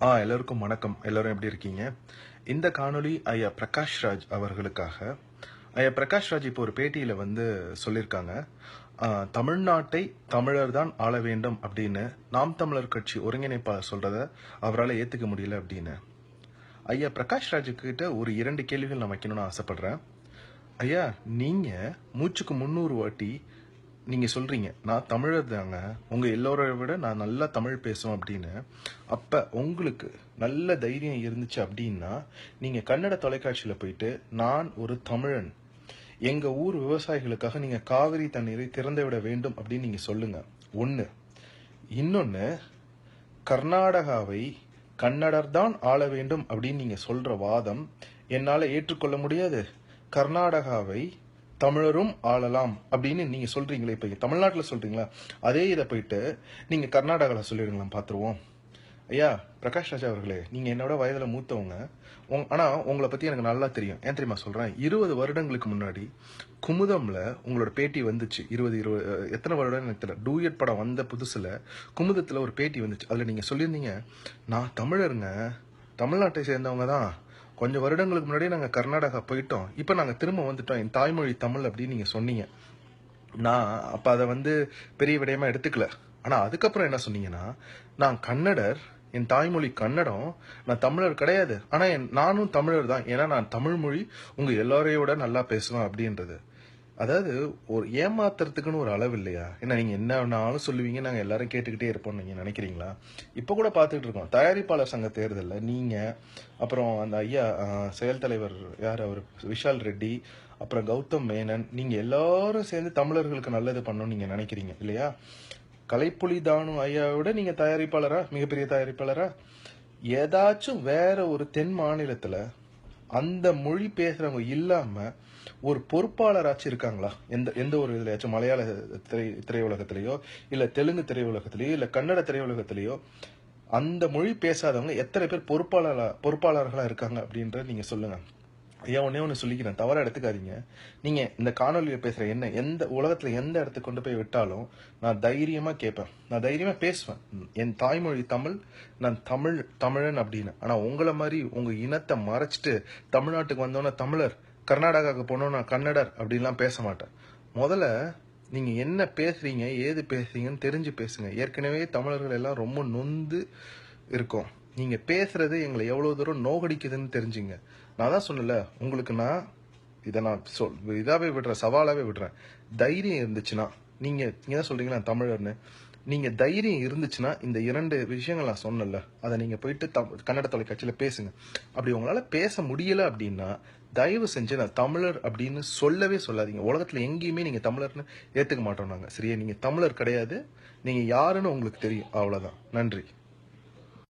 எல்லோருக்கும் வணக்கம். எல்லாரும் எப்படி இருக்கீங்க? இந்த காணொளி ஐயா பிரகாஷ் ராஜ் அவர்களுக்காக. ஐயா பிரகாஷ் ராஜ் இப்போ ஒரு பேட்டியில சொல்லியிருக்காங்க, தமிழ்நாட்டை தமிழர் தான் ஆள வேண்டும் அப்படின்னு நாம் தமிழர் கட்சி ஒருங்கிணைப்பாளர் சொல்றத அவரால் ஏத்துக்க முடியல அப்படின்னு. ஐயா பிரகாஷ் ராஜுக்கு கிட்ட ஒரு 2 கேள்விகள் நான் வைக்கணும்னு ஆசைப்படுறேன். ஐயா, நீங்க மூச்சுக்கு 300 வாட்டி நீங்க சொல்றீங்க, நான் தமிழர் தாங்க, உங்க எல்லோரை விட நான் நல்லா தமிழ் பேசுவேன் அப்படின்னு. அப்ப உங்களுக்கு நல்ல தைரியம் இருந்துச்சு அப்படின்னா நீங்க கன்னட தொலைக்காட்சியில போயிட்டு, நான் ஒரு தமிழன், எங்க ஊர் விவசாயிகளுக்காக நீங்க காவிரி தண்ணீரை திறந்து விட வேண்டும் அப்படின்னு நீங்க சொல்லுங்க. ஒண்ணு. இன்னொன்னு, கர்நாடகாவை கன்னடர் தான் ஆள வேண்டும் அப்படின்னு நீங்க சொல்ற வாதம் என்னால ஏற்றுக்கொள்ள முடியாது. கர்நாடகாவை தமிழரும் ஆளலாம் அப்படின்னு நீங்க சொல்றீங்களே, இப்ப தமிழ்நாட்டில் சொல்றீங்களா, அதே இதை போயிட்டு நீங்க கர்நாடகாவில் சொல்லிடுங்களா, பாத்துருவோம். ஐயா பிரகாஷ் ராஜ் அவர்களே, நீங்க என்னோட வயதுல மூத்தவங்க, ஆனா உங்களை பத்தி எனக்கு நல்லா தெரியும். ஏன் தெரியுமா சொல்றேன்? 20 வருடங்களுக்கு முன்னாடி குமுதம்ல உங்களோட பேட்டி வந்துச்சு. 20 எத்தனை வருடம் எனக்கு தெரியல. டூயட் படம் வந்த புதுசுல குமுதத்துல ஒரு பேட்டி வந்துச்சு. அதுல நீங்க சொல்லியிருந்தீங்க, நான் தமிழருங்க, தமிழ்நாட்டை சேர்ந்தவங்க தான், கொஞ்சம் வருடங்களுக்கு முன்னாடி நாங்க கர்நாடகா போயிட்டோம், இப்ப நாங்க திரும்ப வந்துட்டோம், என் தாய்மொழி தமிழ் அப்படின்னு நீங்க சொன்னீங்க. நான் அப்ப அதை பெரிய விடயமா எடுத்துக்கல. ஆனா அதுக்கப்புறம் என்ன சொன்னீங்கன்னா, நான் கன்னடர், என் தாய்மொழி கன்னடம், நான் தமிழர் கிடையாது, ஆனா நானும் தமிழர் தான், ஏன்னா நான் தமிழ் மொழி உங்க எல்லாரையோட நல்லா பேசுவேன் அப்படின்றது. அதாவது ஒரு ஏமாத்துறதுக்குன்னு ஒரு அளவு இல்லையா? ஏன்னா நீங்க என்னன்னாலும் சொல்லுவீங்க, நாங்க எல்லாரும் கேட்டுக்கிட்டே இருப்போம் நீங்க நினைக்கிறீங்களா? இப்ப கூட பாத்துட்டு இருக்கோம், தயாரிப்பாளர் சங்க தேர்தல்ல நீங்க, அப்புறம் அந்த ஐயா செயல் தலைவர் யார், அவர் விஷால் ரெட்டி, அப்புறம் கௌதம் மேனன், நீங்க எல்லாரும் சேர்ந்து தமிழர்களுக்கு நல்லது பண்ணணும்னு நீங்க நினைக்கிறீங்க இல்லையா? கலைப்புலி தானு ஐயாவோட நீங்க தயாரிப்பாளரா, மிகப்பெரிய தயாரிப்பாளரா? ஏதாச்சும் வேற ஒரு தென் மாநிலத்துல அந்த மொழி பேசுறவங்க இல்லாம ஒரு பொறுப்பாளராச்சும் இருக்காங்களா? எந்த ஒரு இதுலயாச்சும், மலையாள திரையுலகத்திலேயோ இல்ல தெலுங்கு திரையுலகத்திலேயோ இல்ல கன்னட திரையுலகத்திலேயோ அந்த மொழி பேசாதவங்க எத்தனை பேர் பொறுப்பாளர்களா இருக்காங்க அப்படின்றத நீங்க சொல்லுங்க. ஐயா, ஒண்ணு சொல்லிக்கிறேன், தவறா எடுத்துக்காதீங்க. நீங்க இந்த காணொலியில பேசுற என்ன எந்த உலகத்துல எந்த இடத்துக்கு கொண்டு போய் விட்டாலும் நான் தைரியமா கேட்பேன், நான் தைரியமா பேசுவேன். என் தாய்மொழி தமிழ், நான் தமிழன் அப்படின்னு. ஆனா உங்களை மாதிரி உங்க இனத்தை மறைச்சிட்டு தமிழ்நாட்டுக்கு வந்தோன்னா தமிழர், கர்நாடகாவுக்கு போனோம்னா கன்னடர் அப்படின்லாம் பேச மாட்டேன். முதல்ல நீங்க என்ன பேசுறீங்க, ஏது பேசுறீங்கன்னு தெரிஞ்சு பேசுங்க. ஏற்கனவே தமிழர்கள் எல்லாம் ரொம்ப நொந்து இருக்கோம். நீங்க பேசுறது எங்களை எவ்வளவு தூரம் நோகடிக்குதுன்னு தெரிஞ்சுங்க. நான் தான் சொன்னல, உங்களுக்கு நான் இதை இதாவே விடுறேன், சவாலாவே விடுறேன். தைரியம் இருந்துச்சுன்னா, நீங்க தான் சொல்றீங்களா தமிழர்னு, நீங்க தைரியம் இருந்துச்சுன்னா இந்த 2 விஷயங்கள் நான் சொன்னல, அதை நீங்க போயிட்டு கன்னட தொலைக்காட்சியில பேசுங்க. அப்படி உங்களால பேச முடியல அப்படின்னா தயவு செஞ்சு நான் தமிழர் அப்படின்னு சொல்லவே சொல்லாதீங்க. உலகத்துல எங்கேயுமே நீங்க தமிழர்னு ஏத்துக்க மாட்டோம் நாங்க. சரியா? நீங்க தமிழர் கிடையாது, நீங்க யாருன்னு உங்களுக்கு தெரியும், அவ்வளவுதான். நன்றி.